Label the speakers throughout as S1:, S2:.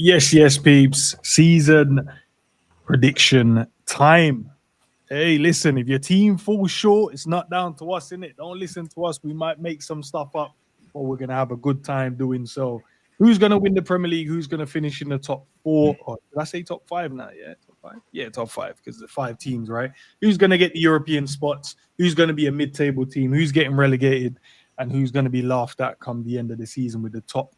S1: Yes, peeps. Season prediction time. Hey, listen, if your team falls short, it's not down to us, innit? Don't listen to us. We might make some stuff up, but we're going to have a good time doing so. Who's going to win the Premier League? Who's going to finish in the top four? Or did I say top five now? Yeah, top five. Yeah, top five because the five teams, right? Who's going to get the European spots? Who's going to be a mid table team? Who's getting relegated? And who's going to be laughed at come the end of the season with the top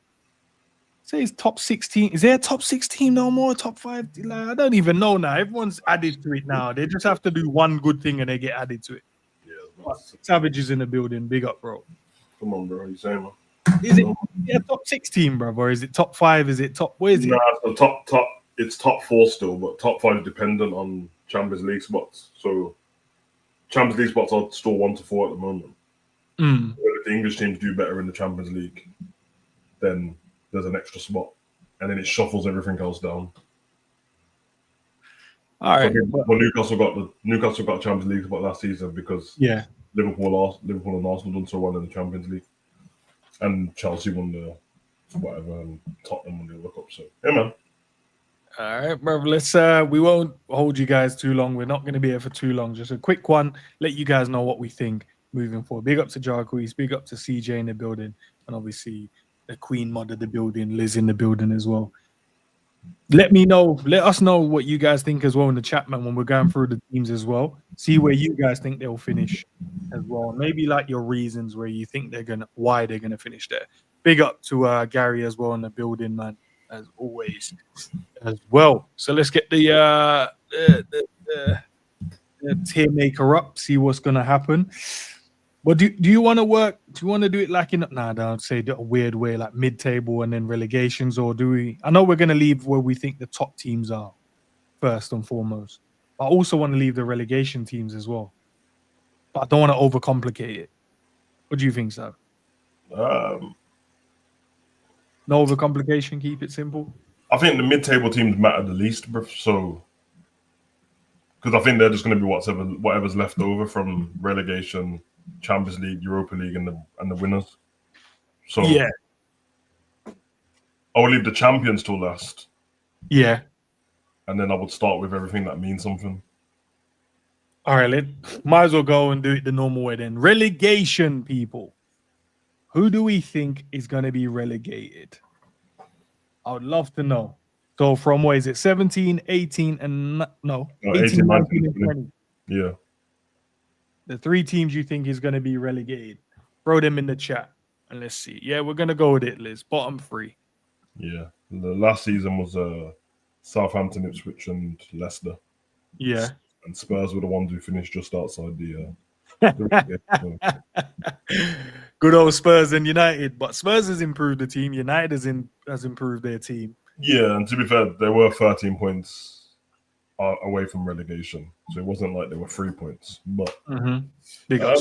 S1: say it's top 16. Is there a top 16 no more? Top five? Like, I don't even know now. Everyone's added to it now. They just have to do one good thing and they get added to it.
S2: Yeah,
S1: Savage is in the building. Big up, bro.
S2: come on, bro. You saying, man?
S1: Is it top 16, bro? Or is it top five? Is it top? Where is it?
S2: Nah, so top. It's top four still, but top five is dependent on Champions League spots. So Champions League spots are still 1 to 4 at the moment. If the English teams do better in the Champions League, then there's an extra spot, and then it shuffles everything else down.
S1: All right.
S2: Well, Newcastle got a Champions League spot last season because Liverpool and Arsenal done so well in the Champions League, and Chelsea won the whatever, and Tottenham won the World Cup. So yeah, man.
S1: All right, bro. Let's we won't hold you guys too long. We're not going to be here for too long. Just a quick one. Let you guys know what we think moving forward. Big up to Jarquez, big up to CJ in the building, and obviously the Queen Mod of the building, Liz in the building as well. Let us know what you guys think as well in the chat, man, when we're going through the teams as well. See where you guys think they'll finish as well. Maybe like your reasons where you think why they're gonna finish there. Big up to Gary as well in the building, man, as always as well. So let's get the tier maker up, see what's gonna happen. But do you want to work? Do you want to do it like in? Nah, don't say a weird way, like mid-table and then relegations, or do we? I know we're gonna leave where we think the top teams are first and foremost. I also want to leave the relegation teams as well, but I don't want to overcomplicate it. What do you think, Sav? No overcomplication. Keep it simple.
S2: I think the mid-table teams matter the least, bro. So, because I think they're just going to be whatever's left over from relegation, Champions League, Europa League, and the winners. So
S1: yeah,
S2: I will leave the champions till last.
S1: Yeah,
S2: and then I would start with everything that means something.
S1: All right, might as well go and do it the normal way then. Relegation, people. Who do we think is going to be relegated? I would love to know. So from what is it? 17, 18, and 18, 19, and 20.
S2: Yeah.
S1: The three teams you think is going to be relegated. Throw them in the chat and let's see. Yeah, we're going to go with it, Liz. Bottom three.
S2: Yeah. The last season was Southampton, Ipswich, and Leicester.
S1: Yeah.
S2: And Spurs were the ones who finished just outside the
S1: Good old Spurs and United. But Spurs has improved the team. United has improved their team.
S2: Yeah, and to be fair, they were 13 points away from relegation. So it wasn't like they were 3 points. But
S1: big up,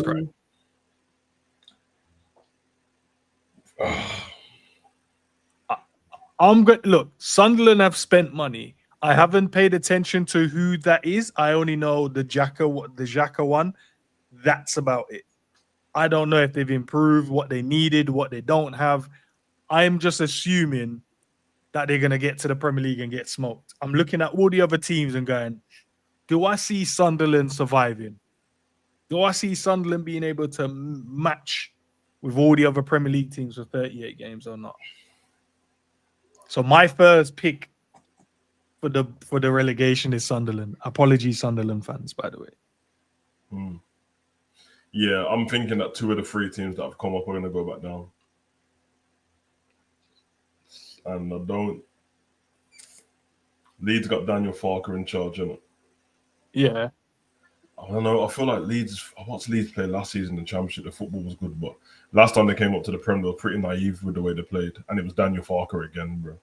S1: I'm good. Look, Sunderland have spent money. I haven't paid attention to who that is. I only know the Xhaka one. That's about it. I don't know if they've improved, what they needed, what they don't have. I'm just assuming that they're going to get to the Premier League and get smoked. I'm looking at all the other teams and going, do I see Sunderland surviving? Do I see Sunderland being able to match with all the other Premier League teams for 38 games or not? So my first pick for the relegation is Sunderland. Apologies, Sunderland fans, by the way.
S2: Yeah, I'm thinking that 2 of the 3 teams that have come up are going to go back down. And I don't... Leeds got Daniel Farker in charge, innit?
S1: Yeah.
S2: I don't know. I feel like I watched Leeds play last season in the Championship. The football was good, but last time they came up to the Prem, they were pretty naive with the way they played. And it was Daniel Farker again, bro.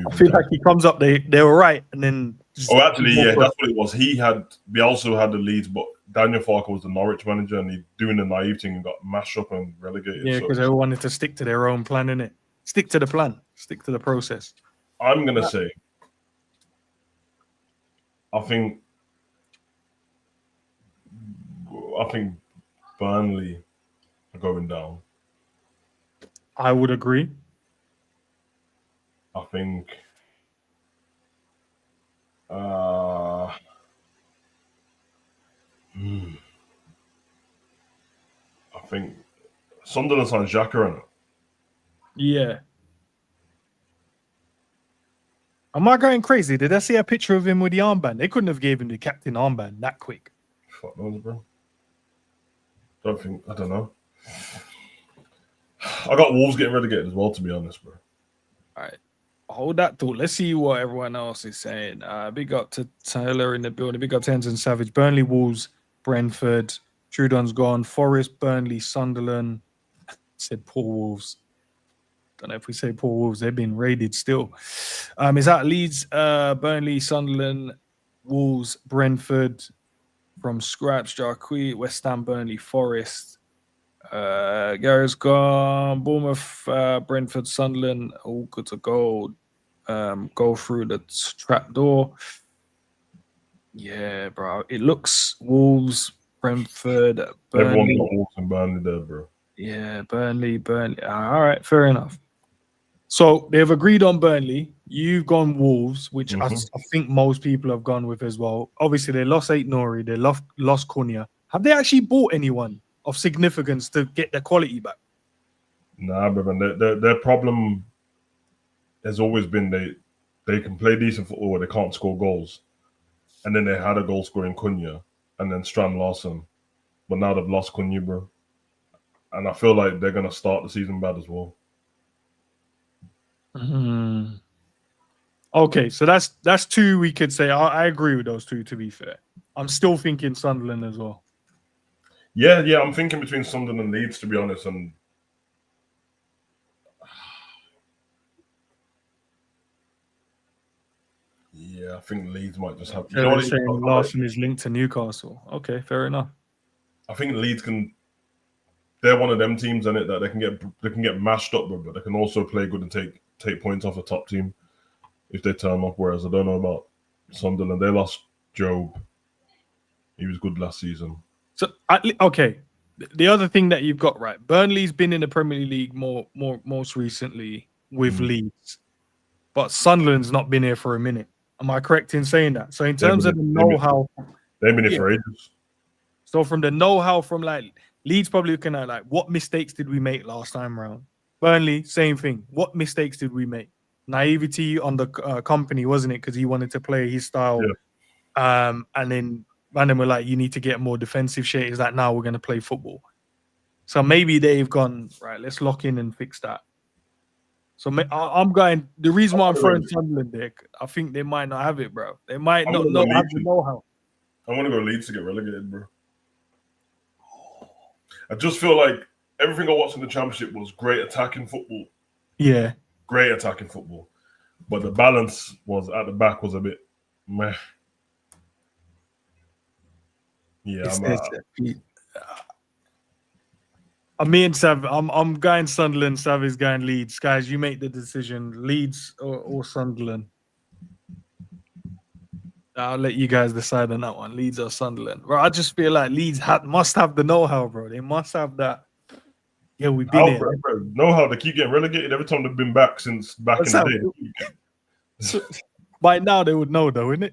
S1: I feel like he comes up, they were right, and then...
S2: actually, yeah, that's what it was. Bielsa had the Leeds, but Daniel Farker was the Norwich manager, and he doing the naive thing and got mashed up and relegated.
S1: Yeah, because they wanted to stick to their own plan, innit? Stick to the plan. Stick to the process.
S2: I'm going to say, I think Burnley are going down.
S1: I would agree.
S2: I think. I think Sunderland signed Xhaka in it.
S1: Yeah. Am I going crazy? Did I see a picture of him with the armband? They couldn't have given him the captain armband that quick.
S2: Fuck knows, bro. I don't know. I got Wolves getting relegated as well, to be honest, bro.
S1: All right. Hold that thought. Let's see what everyone else is saying. Big up to Taylor in the building. Big up to Tenzin Savage. Burnley, Wolves, Brentford. Trudon's gone. Forest, Burnley, Sunderland. Said poor Wolves. Don't know if we say poor Wolves. They've been raided still. Is that Leeds, Burnley, Sunderland, Wolves, Brentford, from scratch, Jarqui, West Ham, Burnley, Forest. Gary's gone. Bournemouth, Brentford, Sunderland, all good to go. Go through the trap door. Yeah, bro. It looks Wolves, Brentford, Burnley.
S2: Everyone got Wolves and Burnley there, bro.
S1: Yeah, Burnley. All right, fair enough. So they've agreed on Burnley. You've gone Wolves, which I think most people have gone with as well. Obviously, they lost Nori. They lost Cunha. Have they actually bought anyone of significance to get their quality back?
S2: Nah, brother. Their problem has always been they can play decent football, they can't score goals. And then they had a goal scoring Cunha and then Strand Larson. But now they've lost Cunha, bro. And I feel like they're going to start the season bad as well.
S1: Okay, so that's two we could say. I agree with those two, to be fair. I'm still thinking Sunderland as well.
S2: Yeah, I'm thinking between Sunderland and Leeds, to be honest. And yeah, I think Leeds might just have.
S1: Larson is linked to Newcastle. Okay, fair enough.
S2: I think Leeds can. They're one of them teams in it that they can get mashed up, but they can also play good and take points off a top team if they turn up. Whereas I don't know about Sunderland. They lost Job. He was good last season.
S1: So okay, the other thing that you've got right, Burnley's been in the Premier League most recently with Leeds, but Sunderland's not been here for a minute. Am I correct in saying that? So in terms of the know-how,
S2: they've been here for ages.
S1: So from the know-how, from like Leeds, probably looking at like what mistakes did we make last time around. Burnley, same thing. What mistakes did we make? Naivety on the company, wasn't it? Because he wanted to play his style, and then we're like, you need to get more defensive shit. Is that now we're going to play football? So maybe they've gone right. Let's lock in and fix that. So I'm going. The reason why I'm throwing Sunderland there, I think they might not have it, bro. They might not have the know-how.
S2: I want to go Leeds to get relegated, bro. I just feel like everything I watched in the Championship was great attacking football.
S1: Yeah.
S2: Great attacking football. But the balance was at the back was a bit meh. Yeah,
S1: me and Sav, I'm going Sunderland, Sav is going Leeds. Guys, you make the decision. Leeds or Sunderland. I'll let you guys decide on that one. Leeds or Sunderland. Bro, I just feel like Leeds must have the know-how, bro. They must have that. Yeah, we've been here.
S2: Bro, know-how. They keep getting relegated every time they've been back since back in the day.
S1: So, by now they would know, though, innit?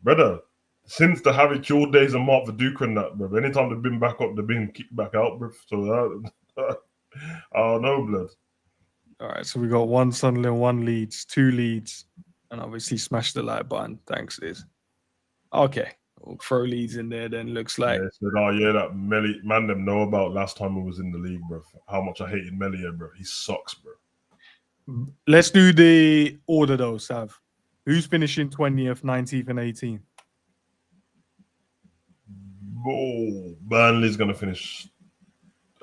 S2: Brother, since the Harry Kewell days and Mark Viduka and that, bro. Anytime they've been back up, they've been kicked back out, bro. So I don't know, blood.
S1: All right, so we got one Sunderland, one Leeds, two Leeds. And obviously smash the like button. Thanks, Liz. Okay. We'll throw Leeds in there then. Looks like.
S2: Yeah, that Melly man them know about last time we was in the league, bro. How much I hated Melia, bro. He sucks, bro.
S1: Let's do the order though, Sav. Who's finishing 20th, 19th, and 18th?
S2: Oh, Burnley's gonna finish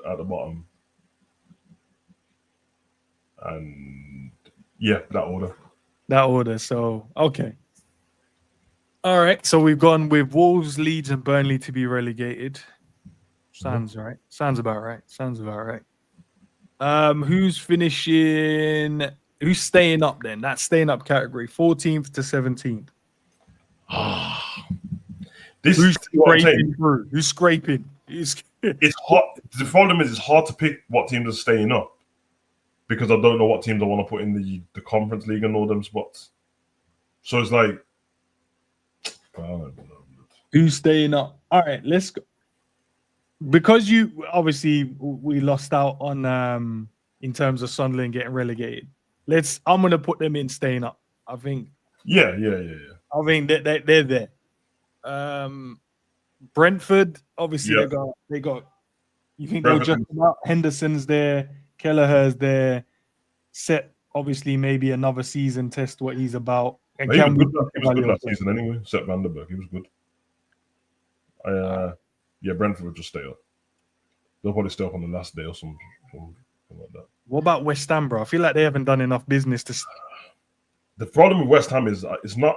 S2: at the bottom. And yeah, that order.
S1: So okay. All right. So we've gone with Wolves, Leeds, and Burnley to be relegated. Sounds right. Sounds about right. Who's finishing? Who's staying up then? That's staying up category, 14th to 17th. Who's scraping through? Who's scraping?
S2: It's hard. The problem is it's hard to pick what teams are staying up because I don't know what teams I want to put in the Conference League and all them spots. So it's like, I don't know.
S1: Who's staying up? All right, let's go. Because you obviously we lost out on in terms of Sunderland getting relegated. I'm gonna put them in staying up. I think.
S2: Yeah.
S1: I think they're there. Brentford, obviously they got. You think they'll just come out? Henderson's there, Kelleher's there. Set obviously maybe another season test what he's about. And
S2: he was good last season anyway. Sepp Vandenberg, he was good. Brentford will just stay up. They'll probably stay up on the last day or something like that.
S1: What about West Ham, bro? I feel like they haven't done enough business to.
S2: The problem with West Ham is it's not.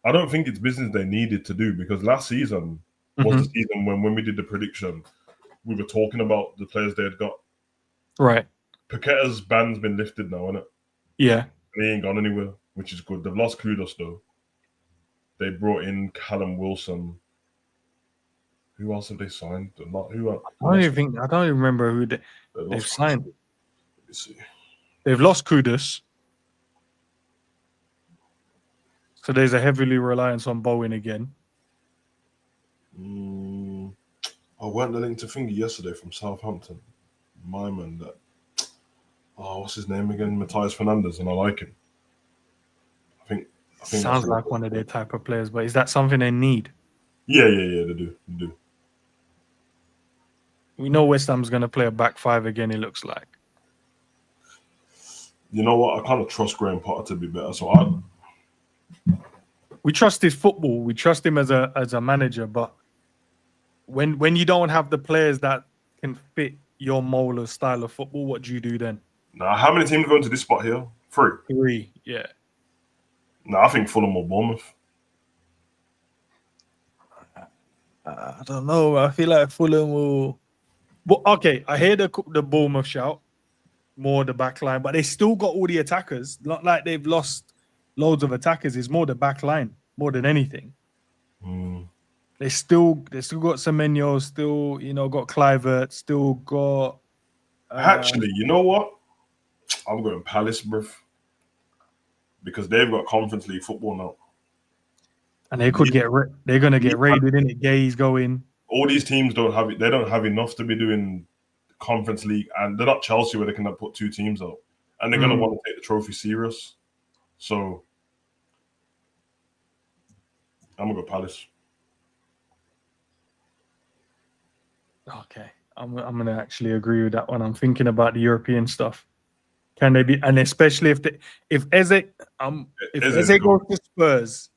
S2: I don't think it's business they needed to do, because last season was the season when we did the prediction, we were talking about the players they had got.
S1: Right.
S2: Paqueta's ban's been lifted now, isn't it?
S1: Yeah.
S2: And he ain't gone anywhere, which is good. They've lost Kudus though. They brought in Callum Wilson. Who else have they signed? I don't even
S1: remember who they've signed.
S2: Let me see.
S1: They've lost Kudus. So there's a heavily reliance on Bowen again.
S2: I went the link to Thingy yesterday from Southampton. My man, what's his name again? Matthias Fernandez, and I like him. I think
S1: sounds like one of their type of players, but is that something they need?
S2: Yeah, they do.
S1: We know West Ham's going to play a back five again, it looks like.
S2: You know what? I kind of trust Graham Potter to be better. So
S1: we trust his football. We trust him as a manager. But when you don't have the players that can fit your mold of style of football, what do you do then?
S2: Now, how many teams are going to this spot here? 3.
S1: 3, yeah.
S2: No, I think Fulham or Bournemouth.
S1: I don't know. I feel like Fulham will. But okay, I hear the Bournemouth shout, more the back line, but they still got all the attackers. Not like they've lost loads of attackers. It's more the back line, more than anything. They still got Semenyo, still got Kluivert, still got.
S2: Actually, you know what? I'm going Palace, bruv, because they've got Conference League football now,
S1: and they could they're going to get raided in it. Gay's going.
S2: All these teams don't have it. They don't have enough to be doing Conference League, and they're not Chelsea where they can put 2 teams out, and they're going to want to take the trophy serious. So I'm gonna go Palace.
S1: Okay, I'm gonna actually agree with that one. I'm thinking about the European stuff. Can they be? And especially if Eze goes to Spurs,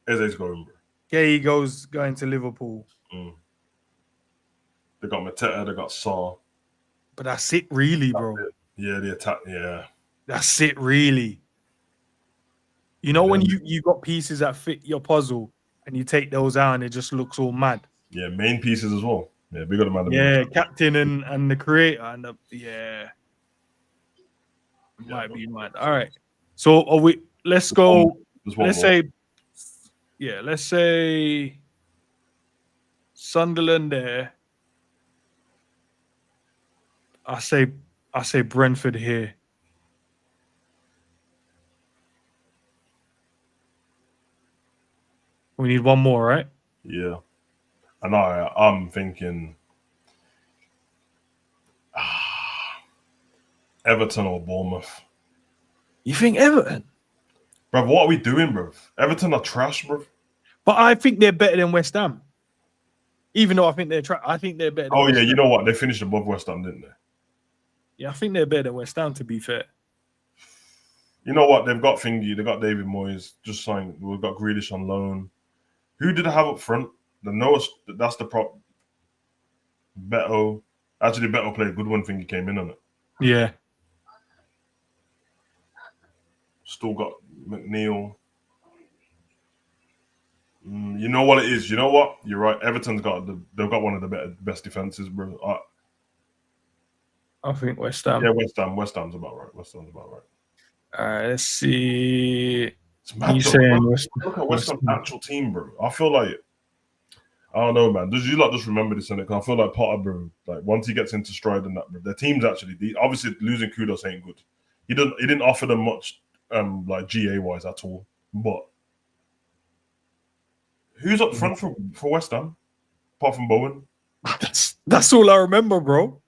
S2: Eze's going, bro.
S1: Gay going to Liverpool.
S2: They got Mateta, they got Saar.
S1: But that's it, really, bro.
S2: Yeah, the attack. Yeah,
S1: that's it, really. You know when you got pieces that fit your puzzle and you take those out and it just looks all mad.
S2: Yeah, main pieces as well. Yeah, we got a man.
S1: Yeah, captain and the creator and might be mad. All right, so let's go. Let's say Sunderland there. I say Brentford here. We need one more, right?
S2: Yeah. And I'm thinking Everton or Bournemouth.
S1: You think Everton?
S2: Bro, what are we doing, bro? Everton are trash, bro.
S1: But I think they're better than West Ham. Even though I think they're trash, I think they're better than
S2: West Ham. You know what? They finished above West Ham, didn't they?
S1: Yeah, I think they're better than West Ham, to be fair.
S2: You know what? They've got Thingy. They got David Moyes. Just signed. We've got Grealish on loan. Who did I have up front? That's the prop. Beto. Actually, Beto played good when Thingy came in on it.
S1: Yeah.
S2: Still got McNeil. You know what it is. You know what? You're right. Everton's they've got one of the best defenses, bro.
S1: I think West Ham.
S2: Yeah, West Ham's about right.
S1: All right, let's see.
S2: Look at West Ham's actual team, bro. I feel like, I don't know, man. You just remember this, innit? Because I feel like Potter, bro, like once he gets into stride and that, bro, their team's actually, obviously losing Kudus ain't good. He didn't offer them much, like GA wise at all. But who's up front for West Ham apart from Bowen?
S1: That's all I remember, bro.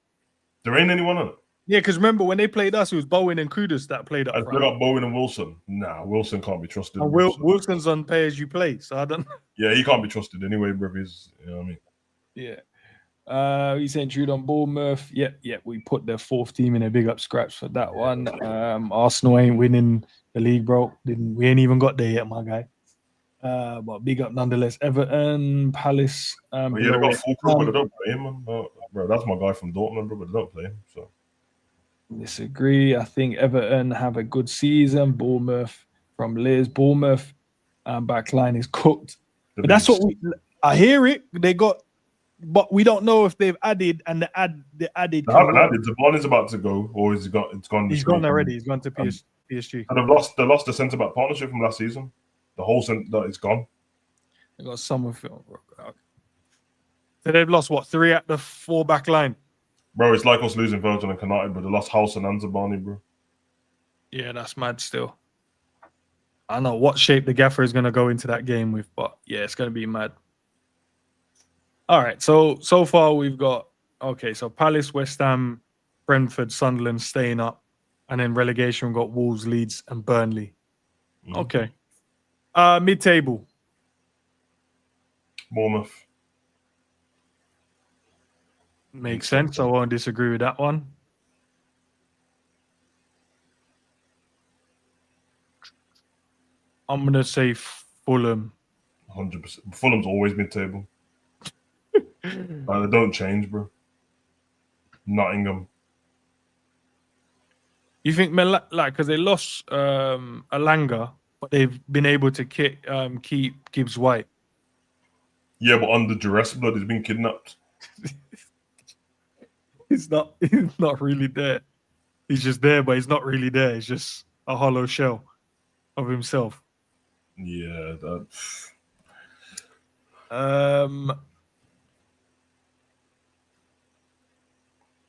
S2: There ain't anyone on it.
S1: Yeah, because remember when they played us, it was Bowen and Kudus that played up front.
S2: They got Bowen and Wilson. Nah, Wilson can't be trusted.
S1: And Wilson's on pay as you play, so I don't.
S2: Yeah, he can't be trusted anyway, bro. He's, you know what I mean.
S1: Yeah. He sent Jude on Bournemouth. Yep. We put their fourth team in a big up scratch for that one. Arsenal ain't winning the league, bro. We ain't even got there yet, my guy. But big up nonetheless. Everton, Palace.
S2: They got Fulcrum, but they don't play him, man. Bro, that's my guy from Dortmund, bro, but they don't play him. So
S1: disagree. I think Everton have a good season. Bournemouth from Liz. Bournemouth back line is cooked. But that's what I hear it. They got, but we don't know if they've added and the added.
S2: They haven't added. Zabon is about to go, or it's gone.
S1: He's gone already. He's gone to PSG.
S2: And they lost the centre back partnership from last season. The whole centre it's gone.
S1: They got Summerfield. So they've lost what 3 at the 4 back line.
S2: Bro, it's like us losing Virgil and Kanate, but they lost Howson and Zabani, bro. Yeah,
S1: that's mad still. I don't know what shape the gaffer is going to go into that game with, but yeah, it's going to be mad. All right, so far we've got, so Palace, West Ham, Brentford, Sunderland staying up, and then relegation we've got Wolves, Leeds, and Burnley. Okay. Mid-table.
S2: Bournemouth.
S1: Makes sense. I won't disagree with that one. I'm going to say Fulham.
S2: 100%. Fulham's always mid-table. They don't change, bro. Nottingham.
S1: You think, because they lost Alanga, but they've been able to keep Gibbs White?
S2: Yeah, but under duress, blood, he's been kidnapped.
S1: He's not really there. He's just there, but he's not really there. He's just a hollow shell of himself.
S2: Yeah, that.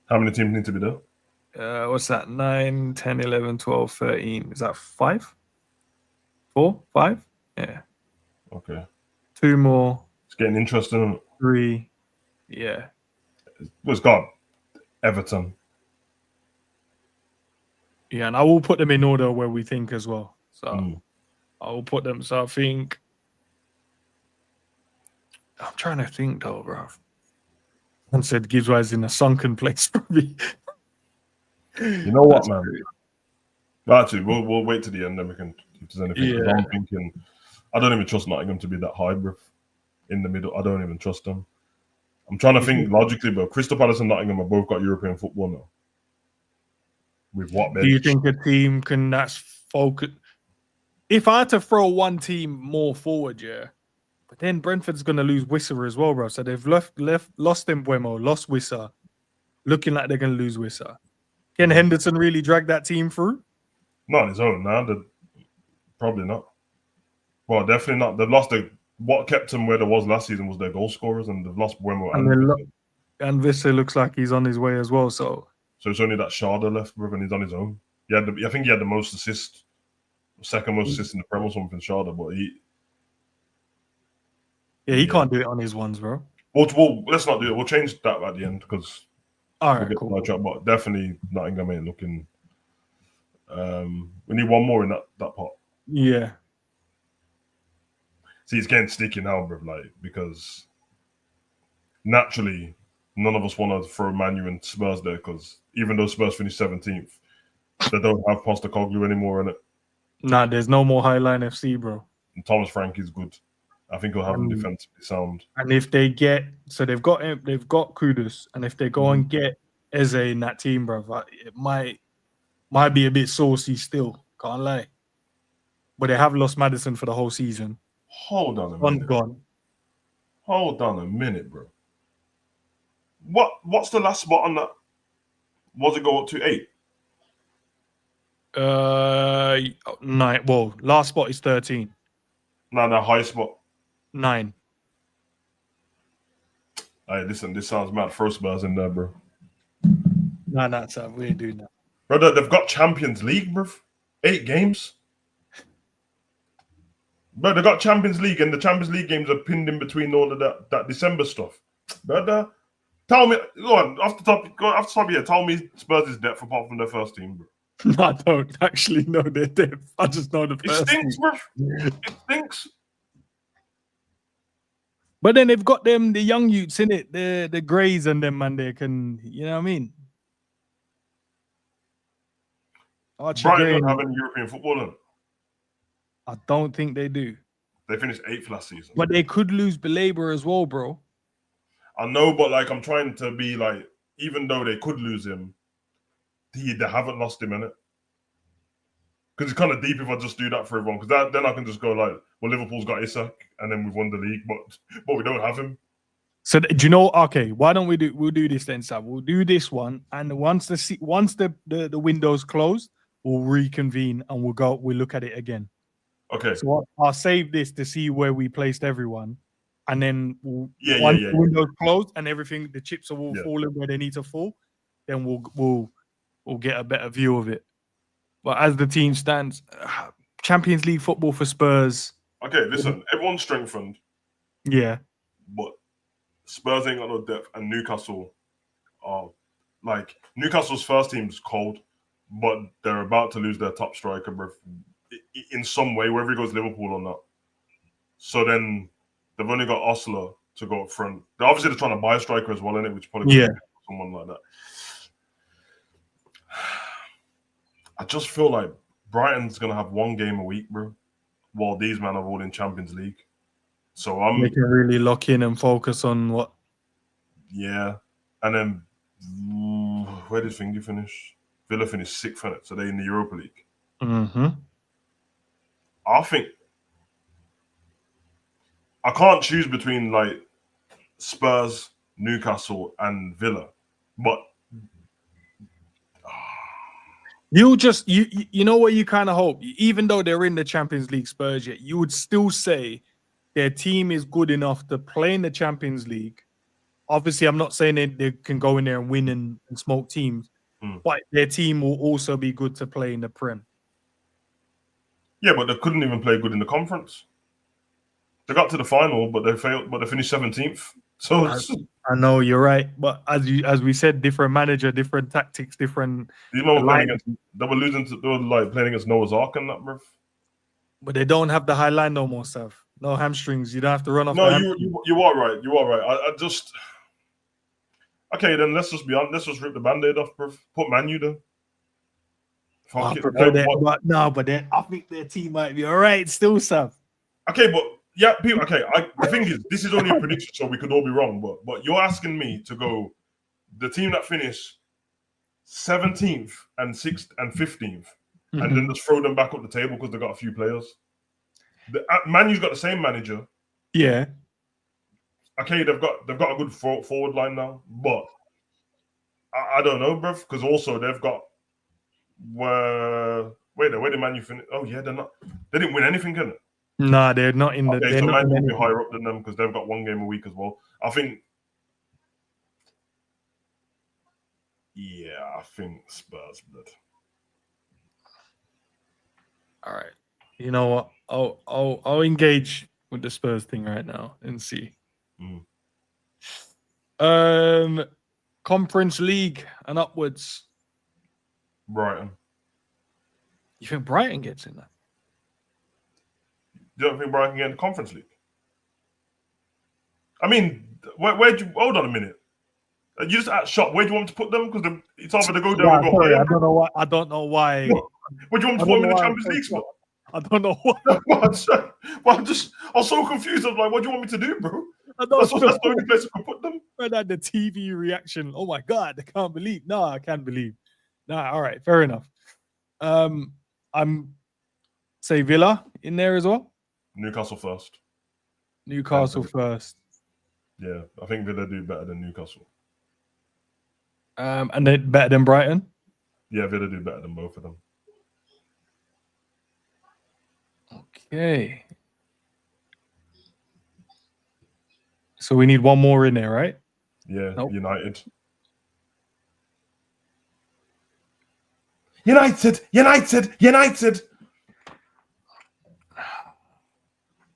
S2: How many teams need to be there?
S1: What's that? 9, 10, 11, 12, 13. Is that 5? 4? 5? Yeah.
S2: Okay.
S1: 2 more.
S2: It's getting interesting.
S1: 3. Yeah.
S2: It's got Everton.
S1: Yeah, and I will put them in order where we think as well. So I will put them. So I think I'm trying to think though, bro. And said Gibbs was in a sunken place probably.
S2: You know what, man? Actually, we'll wait to the end, then we can if there's anything.
S1: Yeah.
S2: I'm thinking I don't even trust Nottingham to be that high, bro. In the middle, I don't even trust them. I'm trying to think logically, but Crystal Palace and Nottingham have both got European football now. With what bench?
S1: Do you think a team can that's focus? If I had to throw one team more forward, yeah, but then Brentford's going to lose Wissa as well, bro. So they've lost Mbuemo, lost Wissa, looking like they're going to lose Wissa. Can Henderson really drag that team through?
S2: Not on his own, now. Probably not. Well, definitely not. They've lost what kept them where there was last season was their goal scorers, and they've lost Mbuemo
S1: and Wissa looks like he's on his way as well. So
S2: it's only that Sharda left, bro, and he's on his own. I think he had the most assists, second most assists in the Premier or something, Sharda, but
S1: he can't do it on his ones, bro.
S2: Well, let's not do it. We'll change that at the end because
S1: all right, cool.
S2: But definitely Nottingham ain't looking. We need one more in that part.
S1: Yeah.
S2: See, it's getting sticky now, bro. Because naturally, none of us want to throw Man U and Spurs there because even though Spurs finished 17th, they don't have Postecoglou anymore in it.
S1: Nah, there's no more Highline FC, bro.
S2: And Thomas Frank is good. I think he'll have him defensively sound.
S1: And if they get, so they've got Kudus, and if they go and get Eze in that team, bro, it might be a bit saucy still. Can't lie. But they have lost Maddison for the whole season.
S2: Hold on a minute. Hold on a minute, bro. What's the last spot on that? Was it go up to 8?
S1: 9. Well, last spot is 13.
S2: No, high spot.
S1: 9.
S2: Hey, listen, this sounds mad. First Spurs in there, bro.
S1: No, so we ain't doing that.
S2: Brother, they've got Champions League, bro. 8 games. But they got Champions League, and the Champions League games are pinned in between all of that December stuff. Brother, tell me, go on, off the top here, tell me Spurs' depth apart from their first team, bro.
S1: No, I don't actually know their depth. I just know the first
S2: It stinks,
S1: team.
S2: bro. It stinks.
S1: But then they've got the young youths in it, the Greys and them, man. They can, you know what I mean?
S2: Brighton don't have any European football, then.
S1: I don't think they do.
S2: They finished 8th last season.
S1: But they could lose Belaber as well, bro.
S2: I know, but like I'm trying to be like, even though they could lose him, they haven't lost him in it. Because it's kind of deep if I just do that for everyone. Because then I can just go like, well, Liverpool's got Isak, and then we've won the league, but we don't have him.
S1: So do you know? Okay, why don't we'll do this then, Sam? We'll do this one, and once the window's closed, we'll reconvene and we'll look at it again.
S2: Okay.
S1: So I'll save this to see where we placed everyone, and then once the window's closed and everything, the chips are all falling where they need to fall, then we'll get a better view of it. But as the team stands, Champions League football for Spurs.
S2: Okay, listen, everyone's strengthened.
S1: Yeah.
S2: But Spurs ain't got no depth, and Newcastle are like Newcastle's first team's cold, but they're about to lose their top striker, bro, in some way, whether he goes Liverpool or not. So then they've only got Osler to go up front. They're trying to buy a striker as well, innit? Which probably someone like that. I just feel like Brighton's gonna have one game a week, bro, while these men are all in Champions League. So
S1: they can really lock in and focus on what.
S2: Yeah, and then where did Fingy finish? Villa finished 6th in it, so they're in the Europa League.
S1: Mm-hmm.
S2: I think I can't choose between like Spurs, Newcastle, and Villa, but
S1: you know what you kind of hope, even though they're in the Champions League, Spurs, yet you would still say their team is good enough to play in the Champions League. Obviously, I'm not saying they can go in there and win and smoke teams, but their team will also be good to play in the Prem.
S2: Yeah, but they couldn't even play good in the conference. They got to the final, but they failed. But they finished 17th. So
S1: I know you're right, but as we said, different manager, different tactics, different.
S2: They were like playing against Noah's Ark and that, bro.
S1: But they don't have the high line no more, Sav. No hamstrings. You don't have to run off.
S2: No, you are right. You are right. I just okay. Then let's just be honest. Let's just rip the Band-Aid off, bro. Put Manu there.
S1: But then I think their team might be all right still, Sav.
S2: Okay, but yeah, people. Okay, the thing is, this is only a prediction, so we could all be wrong. But you're asking me to go the team that finished 17th and 6th and 15th, and then just throw them back up the table because they got a few players. Manu's got the same manager.
S1: Yeah.
S2: Okay, they've got a good forward line now, but I don't know, bruv, because also they've got where did Manu finish? Oh yeah, they didn't win anything, can it?
S1: Nah, they're not in the.
S2: Okay, so Manu will be higher up than them because they've got one game a week as well. I think Spurs, blood.
S1: All right. You know what? I'll engage with the Spurs thing right now and see. Conference League and upwards.
S2: Brighton.
S1: You think Brighton gets in that?
S2: You don't think Brighton can get in the Conference League? I mean, where'd you hold on a minute? You just at shop. Where do you want me to put them? Because it's either to go there or go.
S1: Sorry, I don't know why. I don't know why.
S2: Where do you want me to put them in the Champions League spot?
S1: I don't know why.
S2: I'm so confused. I'm like, what do you want me to do, bro?
S1: That's
S2: the only place I can put them.
S1: Right at the TV reaction. Oh my god, I can't believe. No, I can't believe. Nah, all right, fair enough. I'm say Villa in there as well.
S2: Newcastle first.
S1: Newcastle first.
S2: Yeah, I think Villa do better than Newcastle.
S1: And then better than Brighton.
S2: Yeah, Villa do better than both of them.
S1: Okay. So we need one more in there, right?
S2: Yeah, nope. United. United.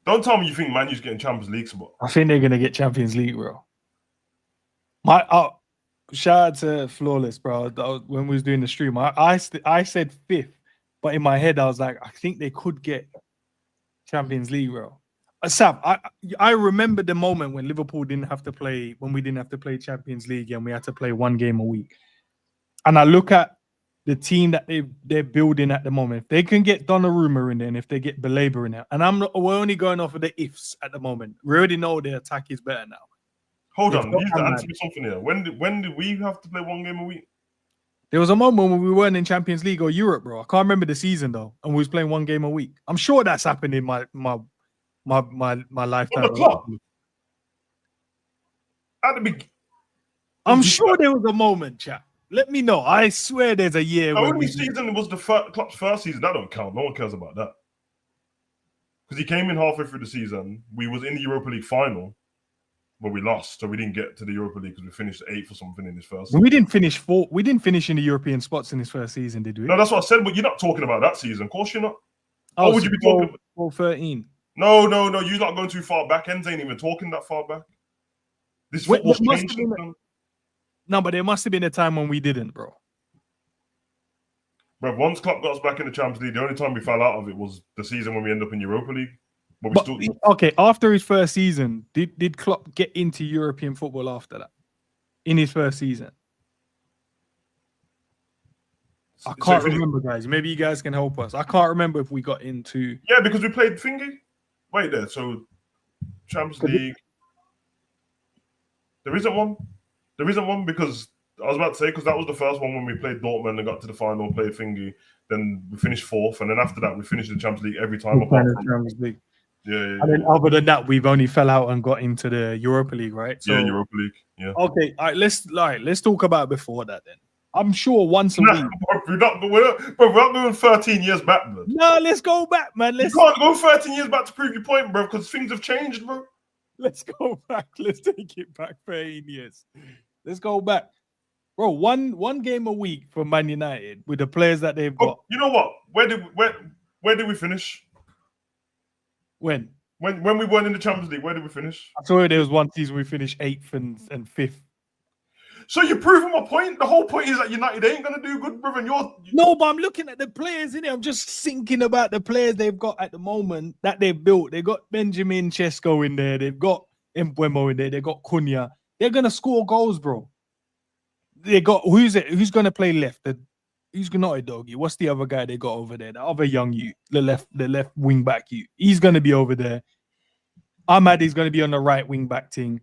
S2: Don't tell me you think Man U's getting Champions League spot.
S1: I think they're gonna get Champions League, bro. Shout out to Flawless, bro. When we was doing the stream, I said 5th, but in my head I was like, I think they could get Champions League, bro. Sam, I remember the moment when Liverpool didn't have to play, when we didn't have to play Champions League and we had to play one game a week. And I look at the team that they're building at the moment. If they can get Donnarumma in there, and if they get Belabor in there, and we're only going off of the ifs at the moment. We already know their attack is better now.
S2: Hold on, you need to answer me something here. When did we have to play one game a week?
S1: There was a moment when we weren't in Champions League or Europe, bro. I can't remember the season though, and we was playing one game a week. I'm sure that's happened in my lifetime.
S2: At the beginning,
S1: I'm sure there was a moment, chat. Let me know. I swear there's a year.
S2: The only season was the club's first season. That don't count. No one cares about that. Because he came in halfway through the season. We was in the Europa League final, but we lost, so we didn't get to the Europa League because we finished 8th or something in his first season.
S1: We didn't finish 4th. We didn't finish in the European spots in his first season, did we?
S2: No, that's what I said, but you're not talking about that season. Of course you're not. What would you be talking about?
S1: 13.
S2: No. You're not going too far back. Ends ain't even talking that far back. This football's changed.
S1: No, but there must have been a time when we didn't, bro.
S2: Bro, once Klopp got us back in the Champions League, the only time we fell out of it was the season when we ended up in Europa League.
S1: Okay, after his first season, did Klopp get into European football after that? In his first season? I can't remember, guys. Maybe you guys can help us. I can't remember if we got into...
S2: Yeah, because we played Thingy. Wait there, so Champions League. There isn't one? There isn't one because I was about to say, because that was the first one when we played Dortmund and got to the final, played Thingy. Then we finished 4th, and then after that, we finished the Champions League every time.
S1: Champions League.
S2: Yeah.
S1: And then other than that, we've only fell out and got into the Europa League, right?
S2: So, yeah, Europa League. Yeah.
S1: Okay, all right. Let's talk about before that then. I'm sure once a week.
S2: We're not going 13 years back, bro.
S1: No, let's go back, man.
S2: You can't go 13 years back to prove your point, bro, because things have changed, bro.
S1: Let's go back. Let's take it back 13 years. Let's go back. Bro, one game a week for Man United with the players that they've got.
S2: You know what? Where did we finish?
S1: When
S2: we weren't in the Champions League, where did we finish?
S1: I saw there was one season we finished 8th and 5th.
S2: So you're proving my point. The whole point is that United ain't gonna do good, brother.
S1: No, but I'm looking at the players in it. I'm just thinking about the players they've got at the moment that they've built. They got Benjamin Chesko in there. They've got Mbeumo in there. They got Cunha. They're gonna score goals, bro. They got who's gonna play left? Who's not a doggy? What's the other guy they got over there? The other young you, the left wing back you. He's gonna be over there. Ahmad is gonna be on the right wing back thing.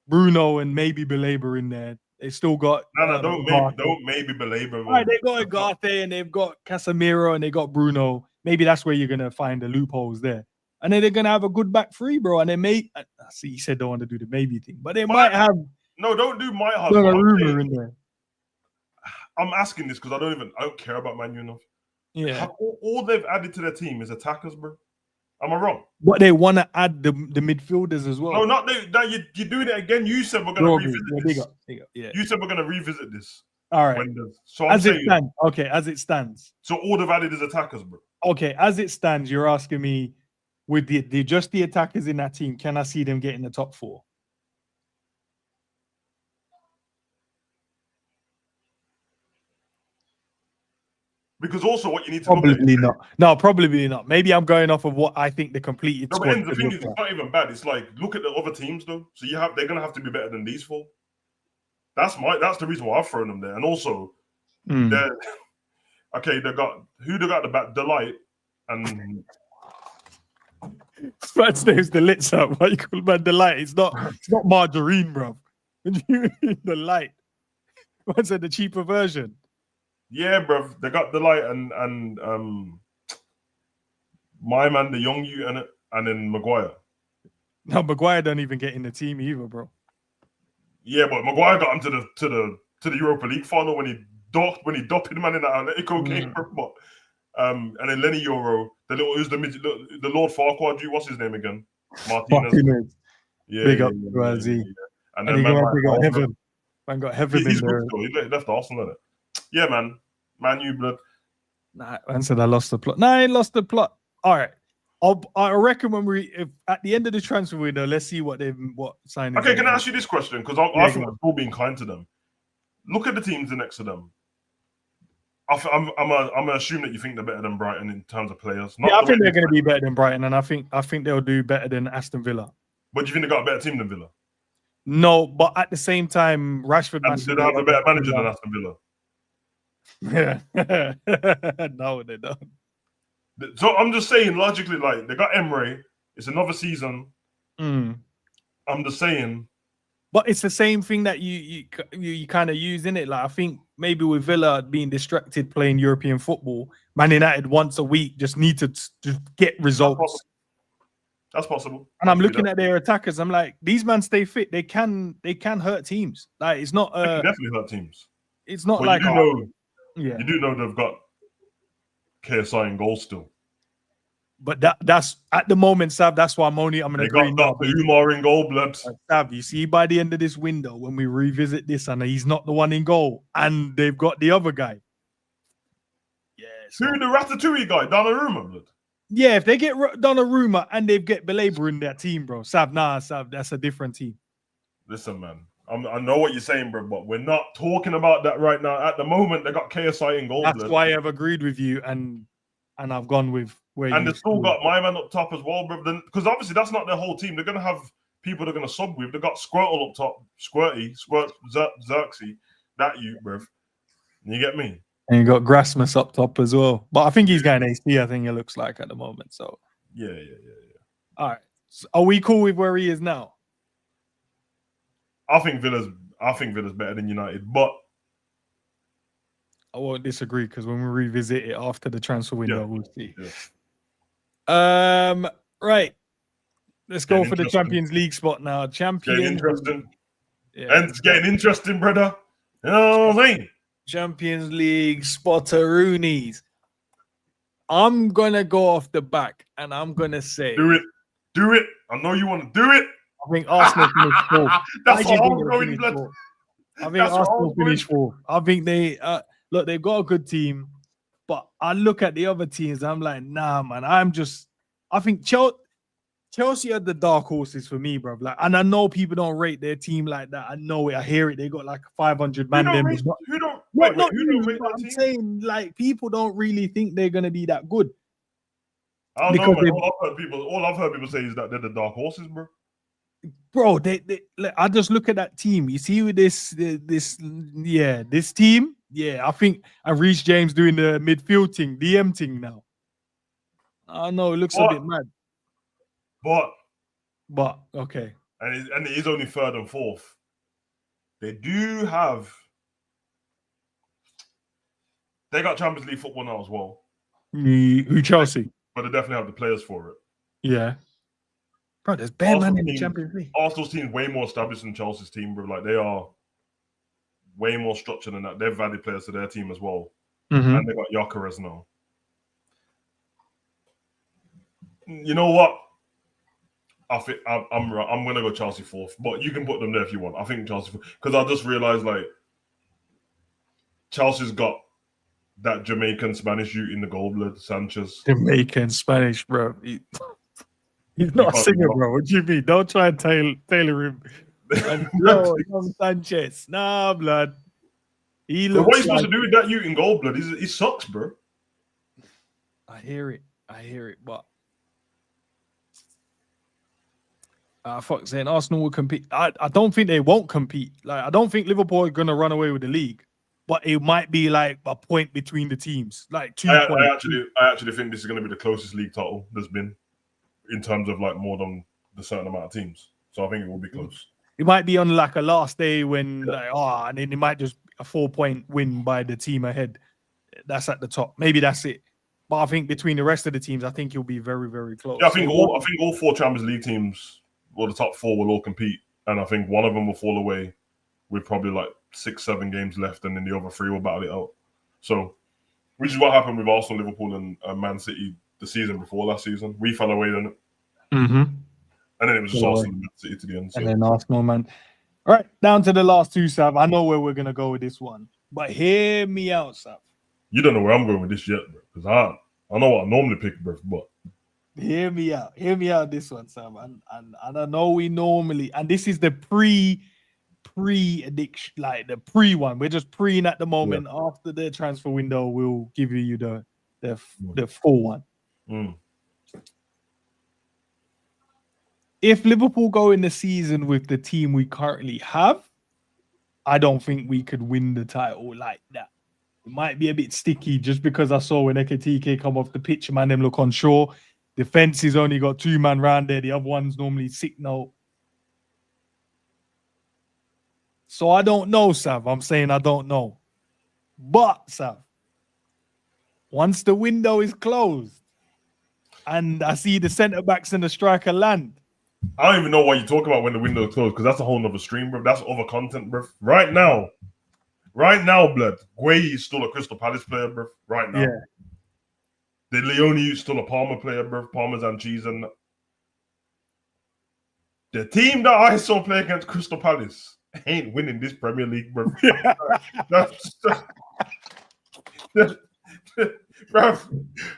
S1: Bruno and maybe Belabor in there. They still got
S2: don't maybe Belabor.
S1: Right, they got Ugarte and they've got Casemiro and they got Bruno. Maybe that's where you're gonna find the loopholes there. And then they're gonna have a good back three, bro. And they may see you said don't want to do the maybe thing, but they might have
S2: don't do my heart.
S1: Rumor in there.
S2: I'm asking this because I don't care about Man U enough.
S1: Yeah.
S2: All they've added to their team is attackers, bro. Am I wrong?
S1: But they want to add the midfielders as well.
S2: No, not they. You're doing it again. You said we're going to revisit this.
S1: Yeah.
S2: You said we're going to revisit this.
S1: All right.
S2: So
S1: as it stands. Okay, as it stands.
S2: So all they've added is attackers, bro.
S1: Okay, as it stands, you're asking me with the just the attackers in that team, can I see them getting the top 4?
S2: Because also what you need to
S1: probably not. No, probably not. Maybe I'm going off of what I think the completed squad.
S2: The thing is, it's not even bad. It's like look at the other teams though. So they're gonna have to be better than these 4. That's the reason why I've thrown them there. And also, they're okay. They got the back Delight and
S1: Man's name's the Litz up. Why you call man Delight? It's not margarine, bro. Delight. What's the cheaper version?
S2: Yeah, bro. They got Delight and my man, the young you and then Maguire.
S1: No, Maguire don't even get in the team either, bro.
S2: Yeah, but Maguire got him to the Europa League final when he docked the man in that Atletico game. But and then Lenny Euro, the Lord Farquhar. What's his name again? Martinez. Yeah,
S1: big up to Z.
S2: And then man
S1: got heaven. Man got heaven in there.
S2: He left Arsenal, innit? Yeah, man. Man U blood.
S1: Nah, man said I lost the plot. Nah, I ain't lost the plot. All right. I reckon if at the end of the transfer window, let's see what signings.
S2: Okay, can I ask you this question? Because I think I'm still being kind to them. Look at the teams next to them. I'm gonna assume that you think they're better than Brighton in terms of players.
S1: I think they're going to be better than Brighton, and I think they'll do better than Aston Villa.
S2: But do you think they got a better team than Villa?
S1: No, but at the same time, Rashford.
S2: And do they have a better manager than Aston Villa?
S1: Yeah. No, they don't.
S2: So I'm just saying, logically, like they got Emery. It's another season.
S1: I'm
S2: just saying.
S1: But it's the same thing that you kind of use in it. Like I think maybe with Villa being distracted playing European football, Man United once a week just need to just get results.
S2: That's possible.
S1: And I'm looking at their attackers. I'm like, these men stay fit. They can hurt teams. Like it's not.
S2: They can definitely hurt teams.
S1: It's not
S2: but
S1: like
S2: you do know they've got KSI in goal still.
S1: But that's at the moment, Sav. That's why I'm going to agree.
S2: Got Umar in goal, blood.
S1: Sav, you see, by the end of this window, when we revisit this, and he's not the one in goal, and they've got the other guy.
S2: Yes. Who the Ratatouille guy? Donnarumma, blood.
S1: Yeah, if they get Donnarumma and they get Belabor in their team, bro, Sav, that's a different team.
S2: Listen, man. I know what you're saying, bro, but we're not talking about that right now. At the moment, they got KSI in goal.
S1: That's why I've agreed with you, and I've gone with where.
S2: And they've still got my man up top as well, bro. Because obviously that's not their whole team. They're gonna have people they're gonna sub with. They've got Squirtle up top, Xerxes, that bro. You get me?
S1: And you got Grasmus up top as well. But I think he's going AC, I think it looks like at the moment. So
S2: yeah.
S1: All right. So are we cool with where he is now?
S2: I think Villa's better than United, but
S1: I won't disagree because when we revisit it after the transfer window, we'll see.
S2: Yeah.
S1: Right. Let's go for the Champions League spot now.
S2: Getting interesting. Yeah. And it's getting interesting, brother. You know what I mean?
S1: Champions League spotteroonies. I'm gonna go off the back and I'm gonna say
S2: do it. I know you want to do it.
S1: I think Arsenal finished fourth.
S2: That's what I'm going, blood.
S1: I think Arsenal finished fourth. I think they look, they've got a good team, but I look at the other teams, I'm like, nah, man. I think Chelsea are the dark horses for me, bro. Like, and I know people don't rate their team like that. I know it. I hear it. They got like 500 man members.
S2: Who don't rate their
S1: I'm
S2: team?
S1: saying, like, people don't really think they're gonna be that good.
S2: I don't know, man. All I've heard people say is that they're the dark horses, bro.
S1: Bro, I just look at that team. You see with this team, I think Reece James doing the midfield thing, DM thing now. I know it looks a bit mad. But okay.
S2: And it is only third and fourth. They got Champions League football now as well.
S1: Who Chelsea?
S2: But they definitely have the players for it.
S1: Yeah. Bro, there's bare man in the Champions League.
S2: Arsenal's team way more established than Chelsea's team, bro. Like, they are way more structured than that. They've added players to their team as well.
S1: Mm-hmm.
S2: And they got Gyökeres now. You know what? I think I'm gonna go Chelsea fourth, but you can put them there if you want. I think Chelsea fourth, because I just realized, like, Chelsea's got that Jamaican Spanish youth in the goal, blood, Sanchez.
S1: Jamaican Spanish, bro. He's not a singer, bro. What do you mean? Don't try and tailor him. Yo, Sanchez. Nah, blood. He looks.
S2: What are you supposed to do with that youth in goal, blood? He sucks, bro.
S1: I hear it, but fuck saying Arsenal will compete. I don't think they won't compete. Like, I don't think Liverpool are gonna run away with the league, but it might be like a point between the teams, like 2 points.
S2: I actually think this is gonna be the closest league title there's been in terms of like more than the certain amount of teams. So I think it will be close.
S1: It might be on like a last day when and then it might just a 4-point win by the team ahead. That's at the top. Maybe that's it. But I think between the rest of the teams, I think you'll be very, very close.
S2: Yeah, I think all 4 Champions League teams, or the top 4, will all compete, and I think one of them will fall away with probably like 6-7 games left, and then the other 3 will battle it out. So, which is what happened with Arsenal, Liverpool, and Man City the season before last season. We fell away, didn't it?
S1: Mm-hmm.
S2: And then it was just Arsenal and Man City to the end. So.
S1: And then Arsenal, man. All right, down to the last 2, Sav. I know where we're gonna go with this one, but hear me out, Sav.
S2: You don't know where I'm going with this yet, bro. Because I know what I normally pick, bro. But
S1: hear me out. Hear me out. This one, Sam. And I know we normally, and this is the pre addiction, like the pre one. We're just preing at the moment. Yeah. After the transfer window, we'll give you the full one.
S2: Mm.
S1: If Liverpool go in the season with the team we currently have, I don't think we could win the title like that. It might be a bit sticky just because I saw when Ekitike come off the pitch, man, them look unsure. Defense has only got 2 man round there. The other one's normally signal. So I don't know, Sav. I'm saying I don't know. But, Sav, once the window is closed and I see the centre-backs and the striker land,
S2: I don't even know what you talk about when the window is closed because that's a whole nother stream, bro. That's other content, bro. Right now, blood. Gueye is still a Crystal Palace player, bro. Right now.
S1: Yeah.
S2: The Leone is still a Parma player, bro. Parmesan cheese and the team that I saw play against Crystal Palace ain't winning this Premier League, bro. Bro,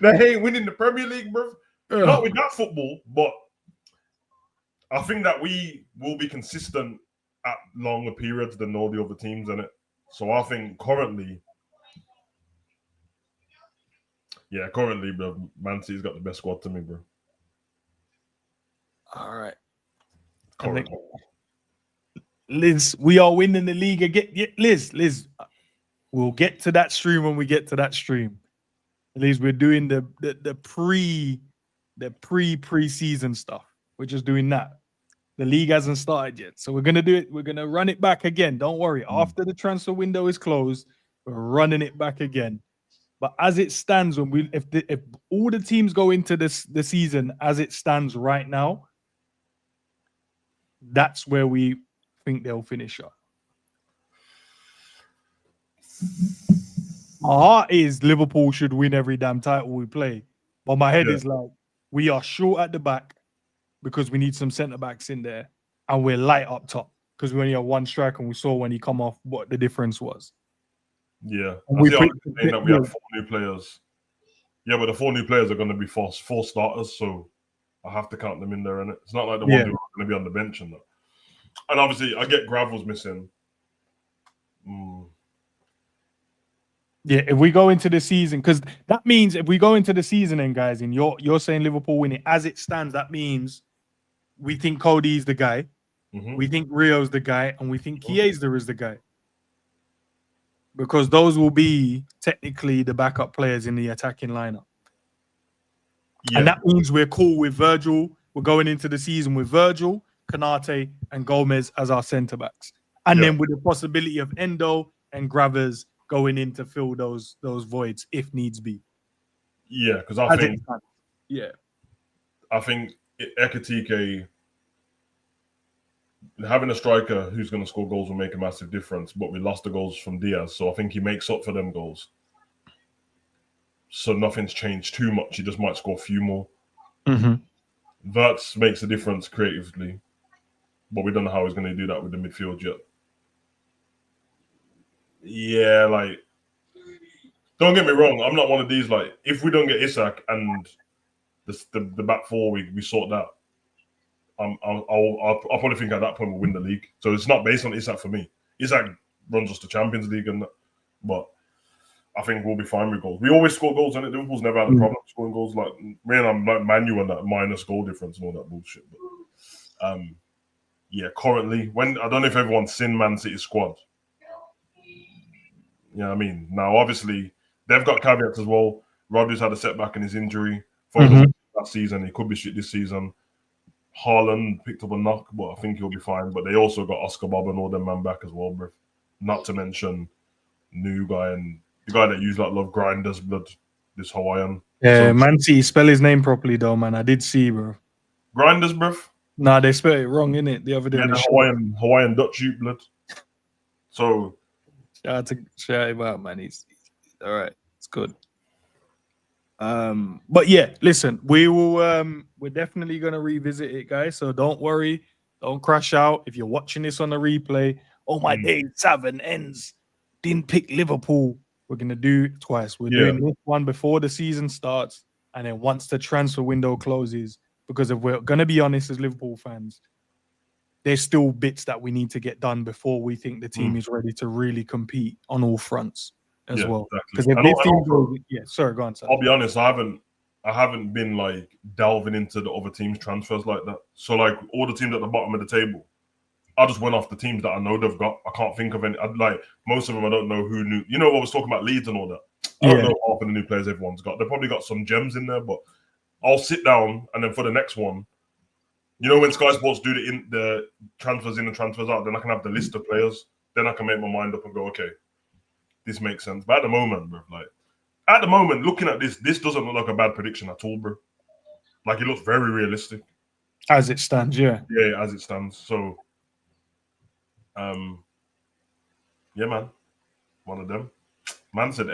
S2: they ain't winning the Premier League, bro. Not with that football, but I think that we will be consistent at longer periods than all the other teams in it. So I think currently, bro, Man City's got the best squad to me, bro.
S1: All right. Liz, we are winning the league again. Liz, we'll get to that stream when we get to that stream. Liz, we're doing the pre-season stuff. We're just doing that. The league hasn't started yet. So we're going to do it. We're going to run it back again. Don't worry. After the transfer window is closed, we're running it back again. But as it stands, if all the teams go into the season as it stands right now, that's where we think they'll finish up. My heart is Liverpool should win every damn title we play. But my head is like, we are short at the back because we need some centre-backs in there. And we're light up top because we only have one striker and we saw when he come off what the difference was.
S2: Yeah. We have 4 new players. Yeah, but the 4 new players are going to be 4 starters, so I have to count them in there, innit? It's not like the ones who are going to be on the bench and that. And obviously, I get Gravel's missing.
S1: Yeah, if we go into the season, because that means if we go into the season, then guys, and you're saying Liverpool winning as it stands, that means we think Cody's the guy, we think Rio's the guy, and we think Chiesa is the guy. Because those will be technically the backup players in the attacking lineup. Yeah. And that means we're cool with Virgil. We're going into the season with Virgil, Konate, and Gomez as our centre-backs. And then with the possibility of Endo and Gravers going in to fill those voids if needs be.
S2: Yeah, because I think Ekitike, having a striker who's going to score goals will make a massive difference, but we lost the goals from Diaz, so I think he makes up for them goals. So nothing's changed too much. He just might score a few more. Wirtz makes a difference creatively, but we don't know how he's going to do that with the midfield yet. Yeah, like, don't get me wrong. I'm not one of these, like, if we don't get Isak and the back 4, we sort that. I'll probably think at that point we'll win the league. So it's not based on Isak for me. Isak runs us to Champions League, but I think we'll be fine with goals. We always score goals, and Liverpool's never had a problem scoring goals. Like, me and I'm like Manu and that minus goal difference and all that bullshit. But currently, when I don't know if everyone's seen Man City's squad. You know what I mean? Now, obviously, they've got caveats as well. Rodri's had a setback in his injury. Last season, he could be shit this season. Haaland picked up a knock, but I think he'll be fine. But they also got Oscar Bob and all them man back as well, bro. Not to mention new guy and the guy that used like love Grinders blood, this Hawaiian.
S1: Yeah, so, Man City, spell his name properly though, man. I did see, bro.
S2: Grinders, bro.
S1: Nah, they spelled it wrong, innit? The other day.
S2: Yeah, the Hawaiian Dutch you blood. So
S1: shout him out, man. He's all right. It's good. But yeah, listen, we will we're definitely gonna revisit it, guys. So don't worry, don't crash out. If you're watching this on the replay, oh my day, 7 ends, didn't pick Liverpool. We're going to do it twice. We're doing this one before the season starts, and then once the transfer window closes, because if we're going to be honest as Liverpool fans, there's still bits that we need to get done before we think the team is ready to really compete on all fronts as well. Because if this team goes, sorry, go on, sir.
S2: I'll be honest, I haven't been like delving into the other teams' transfers like that. So like all the teams at the bottom of the table, I just went off the teams that I know they've got. I can't think of any. Like most of them, I don't know who knew. You know, I was talking about Leeds and all that. I don't know half of the new players everyone's got. They've probably got some gems in there, but I'll sit down and then for the next one, you know, when Sky Sports do the transfers in and transfers out, then I can have the list of players. Then I can make my mind up and go, okay, this makes sense. But at the moment, bro, looking at this doesn't look like a bad prediction at all, bro. Like it looks very realistic
S1: as it stands. Yeah,
S2: as it stands. So. Yeah, man. One of them. Man said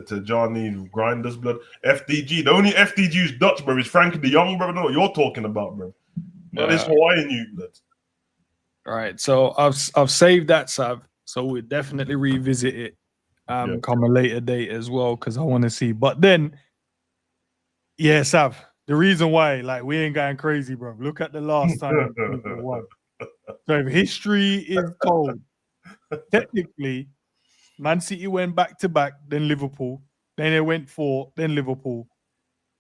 S2: to Johnny Grinders blood. FDG. The only FDG who's Dutch, bro, is Frankie de Jong, bro. I know what you're talking about, bro. Not this Hawaiian you, blood.
S1: All right. So I've saved that, Sav. So we'll definitely revisit it come a later date as well, because I want to see. But then, Sav, the reason why, like, we ain't going crazy, bro. Look at the last time we won. So if history is told, technically, Man City went back-to-back, then Liverpool. Then they went 4, then Liverpool.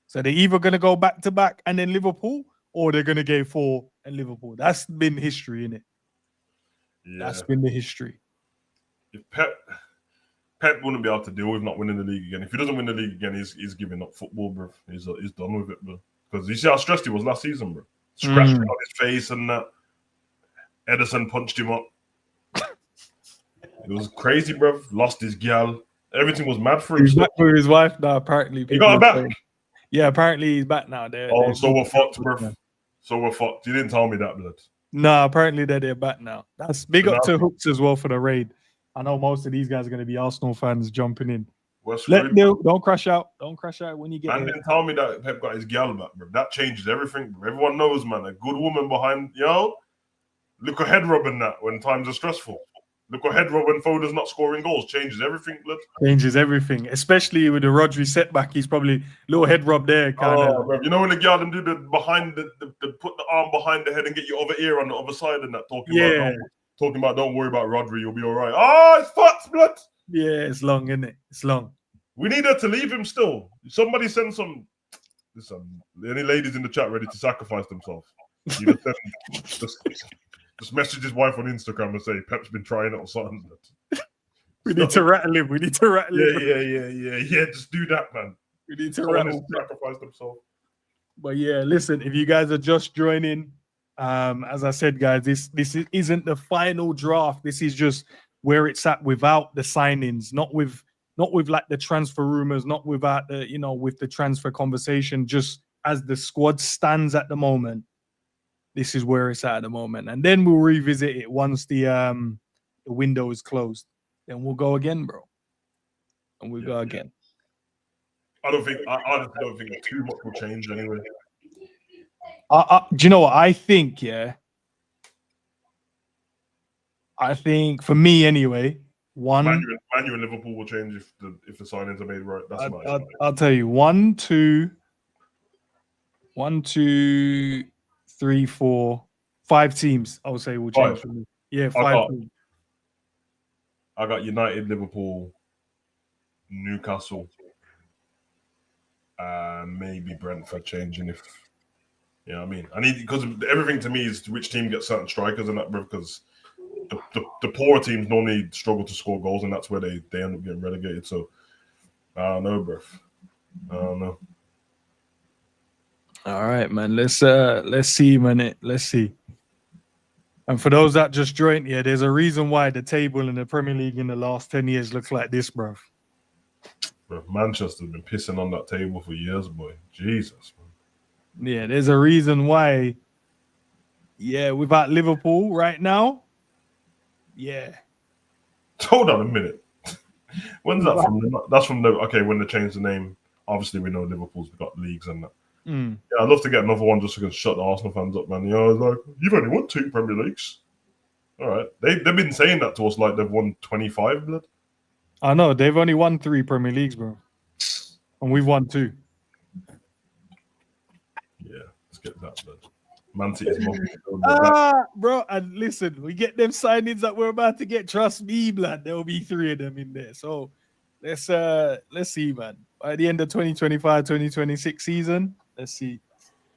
S1: So they're either going to go back-to-back and then Liverpool, or they're going to go 4 and Liverpool. That's been history, innit? Yeah. That's been the history.
S2: If Pep wouldn't be able to deal with not winning the league again. If he doesn't win the league again, he's giving up football, bro. He's done with it, bro. Because you see how stressed he was last season, bro. Scratched on his face and that. Edison punched him up. It was crazy, bro. Lost his gal. Everything was mad for him.
S1: He's back with his wife now, apparently.
S2: He got her back.
S1: Yeah, apparently he's back now.
S2: So we're fucked, bro. So we're fucked. You didn't tell me that, blood.
S1: No, apparently they're back now. That's big up to Hooks as well for the raid. I know most of these guys are going to be Arsenal fans jumping in. Don't crash out. Don't crash out when you get
S2: here. And didn't tell me that Pep got his gal back, bro. That changes everything, bro. Everyone knows, man. A good woman behind, look at head rubbing that when times are stressful. Look at head rub when Foden's not scoring goals. Changes everything, blood.
S1: Changes everything. Especially with the Rodri setback. He's probably a little head rub there.
S2: Bro. You know when the girl them do the behind the put the arm behind the head and get your other ear on the other side and that talking about don't worry about Rodri, you'll be all right. It's fucked, blood.
S1: Yeah, it's long, isn't it? It's long.
S2: We need her to leave him still. Somebody send some. Listen, any ladies in the chat ready to sacrifice themselves? Just message his wife on Instagram and say Pep's been trying it or something.
S1: We need to rattle him. Yeah.
S2: Just do that, man.
S1: We need to rattle.
S2: Sacrifice themselves.
S1: But yeah, listen. If you guys are just joining, as I said, guys, this isn't the final draft. This is just where it's at without the signings, not with like the transfer rumors, not without the with the transfer conversation. Just as the squad stands at the moment. This is where it's at the moment. And then we'll revisit it once the window is closed. Then we'll go again, bro. And we'll go again.
S2: I don't think too much will change anyway.
S1: Do you know what? I think, I think for me anyway,
S2: Man U and Liverpool will change if the signings are made right. That's
S1: I'll tell you. 1, 2, 3, 4, 5 teams, I would say will change for me. Yeah, 5 teams.
S2: I got United, Liverpool, Newcastle, maybe Brentford changing if you know what I mean. I need because everything to me is which team gets certain strikers and that, because the poorer teams normally struggle to score goals and that's where they end up getting relegated. So I don't know, bro. I don't know.
S1: All right, man. Let's see, man. Let's see. And for those that just joined, there's a reason why the table in the Premier League in the last 10 years looks like this, bro.
S2: Manchester's been pissing on that table for years, boy. Jesus, man.
S1: Yeah, there's a reason why. Yeah, without Liverpool right now. Yeah.
S2: Hold on a minute. When's that from? That's from when they changed the name. Obviously, we know Liverpool's got leagues and that. Yeah, I'd love to get another one just so I can shut the Arsenal fans up, man. It's like, you've only won 2 Premier Leagues. All right. They've been saying that to us like they've won 25, blood.
S1: I know they've only won 3 Premier Leagues, bro, and we've won 2.
S2: Yeah, let's get that, bro. Man City's
S1: bro, and listen, we get them signings that we're about to get. Trust me, blood, there will be 3 of them in there. So let's see, man. By the end of 2025-2026 season, let's see.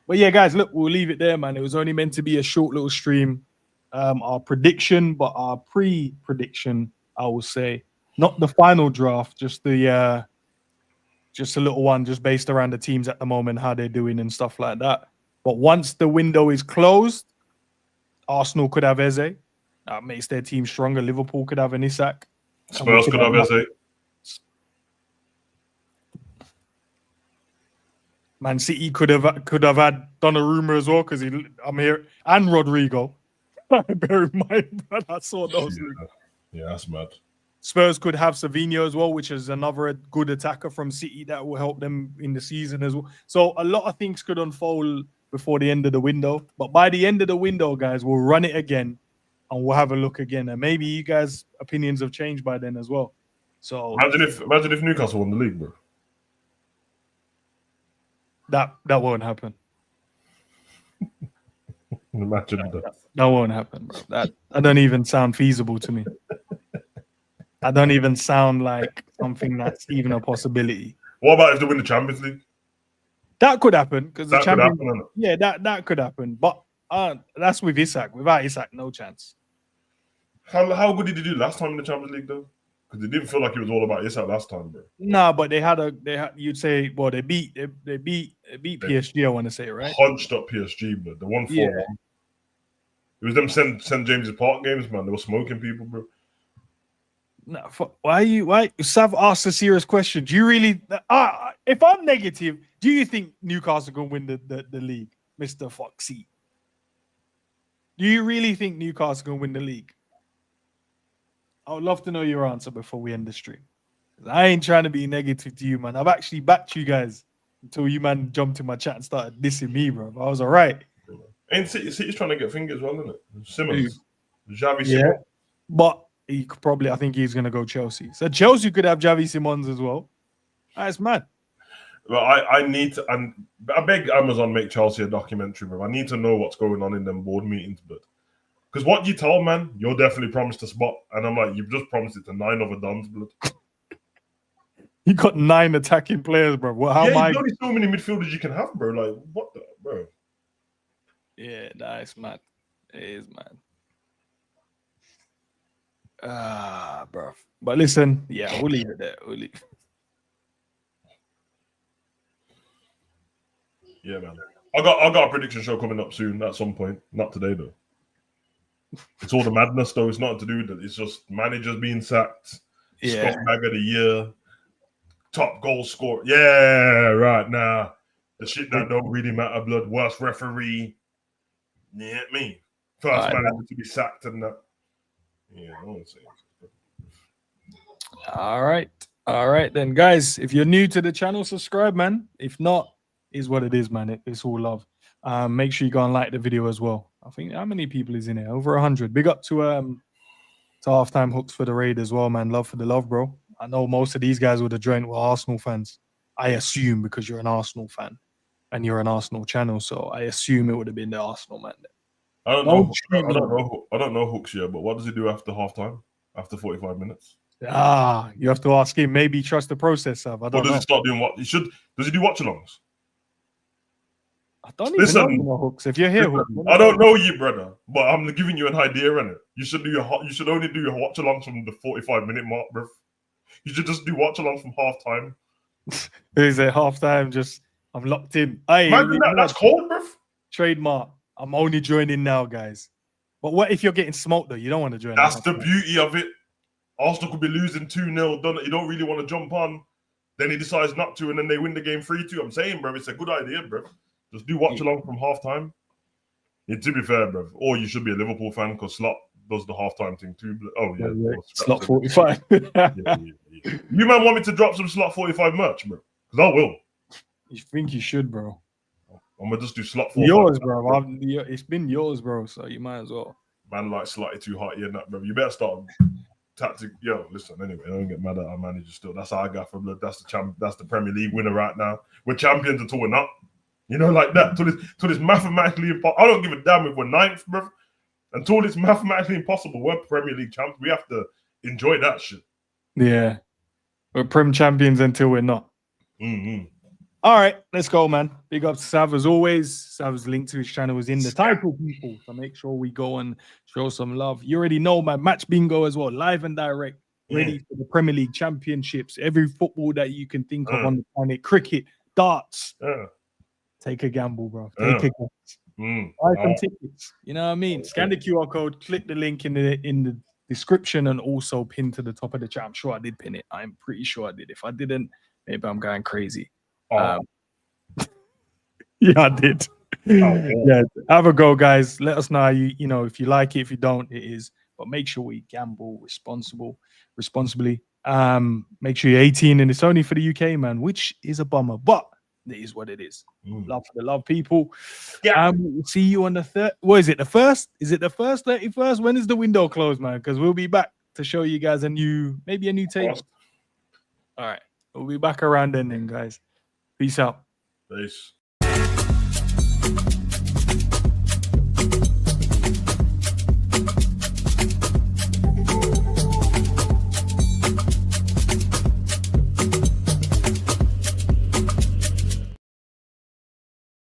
S1: But yeah, guys, look, we'll leave it there, man. It was only meant to be a short little stream. Our prediction, but our pre-prediction, I will say, not the final draft, just the just a little one, just based around the teams at the moment, how they're doing and stuff like that. But once the window is closed, Arsenal could have Eze. That makes their team stronger. Liverpool could have an Isak.
S2: Spurs could have Eze.
S1: Man City could have had Donnarumma as well, because I'm here, and Rodrigo. Bear in mind, man, I saw those.
S2: Yeah, that's mad.
S1: Spurs could have Savinho as well, which is another good attacker from City that will help them in the season as well. So a lot of things could unfold before the end of the window. But by the end of the window, guys, we'll run it again and we'll have a look again. And maybe you guys' opinions have changed by then as well. So
S2: imagine if Newcastle won the league, bro.
S1: That won't happen.
S2: Imagine
S1: that won't happen, bro. That don't even sound feasible to me. I don't even sound like something that's even a possibility.
S2: What about if they win the Champions League?
S1: That could happen, because the Champions
S2: League.
S1: Yeah, that could happen. But that's with Isak. Without Isak, no chance.
S2: How good did he do last time in the Champions League though? Because it didn't feel like it was all about Isak last time, bro.
S1: No, but they had you'd say, well, they beat PSG, I want to say, right?
S2: Hunched up PSG, but the 1-4.
S1: Yeah.
S2: It was them St. James's Park games, man. They were smoking people, bro.
S1: No, why Sav asked a serious question. Do you really if I'm negative, do you think Newcastle gonna win the league, Mr. Foxy? Do you really think Newcastle gonna win the league? I would love to know your answer before we end the stream. I ain't trying to be negative to you, man. I've actually backed you guys until you, man, jumped in my chat and started dissing me, bro. I was all right.
S2: And City's trying to get fingers, well, isn't it? Simmons. Xavi Simons.
S1: Yeah. But I think he's going to go Chelsea. So Chelsea could have Xavi Simons as well. That's mad.
S2: Well, I need to, and I beg Amazon make Chelsea a documentary, bro. I need to know what's going on in them board meetings, but because what you tell, man, you're definitely promised a spot, and I'm like, you've just promised it to 9 other Dons, blood.
S1: You got 9 attacking players, bro.
S2: There's only so many midfielders you can have, bro. Like, what the, bro?
S1: Yeah, that's mad. It is mad. Bro. But listen, yeah, we'll leave it there.
S2: Yeah, man. I got a prediction show coming up soon at some point. Not today though. It's all the madness though. It's not to do with it. It's just managers being sacked.
S1: Yeah.
S2: Scott Bag of the year. Top goal scorer. Yeah, right now. The shit that don't really matter, blood. Worst referee. Yeah, me. First manager to be sacked and that. Yeah, I want to say.
S1: All right then, guys. If you're new to the channel, subscribe, man. If not, is what it is, man. It's all love. Make sure you go and like the video as well. I think how many people is in here? Over 100. Big up to Halftime Hooks for the raid as well, man. Love for the love, bro. I know most of these guys would have joined were Arsenal fans. I assume, because you're an Arsenal fan and you're an Arsenal channel, so I assume it would have been the Arsenal man.
S2: I don't know Hooks yet, but what does he do after halftime? After 45 minutes?
S1: You have to ask him. Maybe trust the process, Sav. I don't know.
S2: Does he start doing what? Does he do watch-alongs?
S1: I don't even know Hooks. If you're here, Hooks,
S2: I don't know you, brother, but I'm giving you an idea, innit? You should only do your watch-alongs from the 45-minute mark, bro. You should just do watch-alongs from halftime.
S1: Is it halftime? Just I'm locked in.
S2: Imagine that's cold, bro.
S1: Trademark. I'm only joining now, guys. But what if you're getting smoked though? You don't want to join.
S2: That's the beauty of it. Arsenal could be losing 2-0. You don't really want to jump on. Then he decides not to, and then they win the game 3-2. I'm saying, bro, it's a good idea, bro. Just do watch along from halftime. Yeah, to be fair, bro. Or you should be a Liverpool fan because Slot does the halftime thing too. Oh yeah,
S1: Slot 45.
S2: yeah. You man want me to drop some Slot 45 merch, bro? Because I will.
S1: You think you should, bro?
S2: I'm gonna just do Slot 45.
S1: Yours, bro. It's been yours, bro. So you might as well.
S2: Man, like slightly too hot, yeah, that, bro. You better start tactic. Yo, listen. Anyway, don't get mad at our manager. Still, that's our guy for blood. That's the Premier League winner right now. We're champions until we're not. You know, like that. Till it's mathematically impossible. I don't give a damn if we're ninth, bro. Until it's mathematically impossible, we're Premier League champs. We have to enjoy that shit.
S1: Yeah, we're Prem champions until we're not.
S2: Mm-hmm.
S1: All right, let's go, man. Big up to Sav as always. Sav's link to his channel is in the title, people. So make sure we go and show some love. You already know, man. Match bingo as well, live and direct. Ready for the Premier League championships. Every football that you can think of on the planet. Cricket, darts. Take a gamble, bro. Take a gamble. Buy some tickets. You know what I mean? Scan the QR code, click the link in the description, and also pin to the top of the chat. I'm sure I did pin it. I'm pretty sure I did. If I didn't, maybe I'm going crazy. Yeah, I did. Yeah, have a go, guys. Let us know how you know, if you like it, if you don't, it is. But make sure we gamble responsibly. Make sure you're 18, and it's only for the UK, man, which is a bummer, but it is what it is. Love for the love, people.
S2: Yeah.
S1: We'll see you on the third. What is it? The first? Is it the first 31st? When is the window closed, man? Because we'll be back to show you guys maybe a new tape. All right, we'll be back around then, guys. Peace out.
S2: Peace.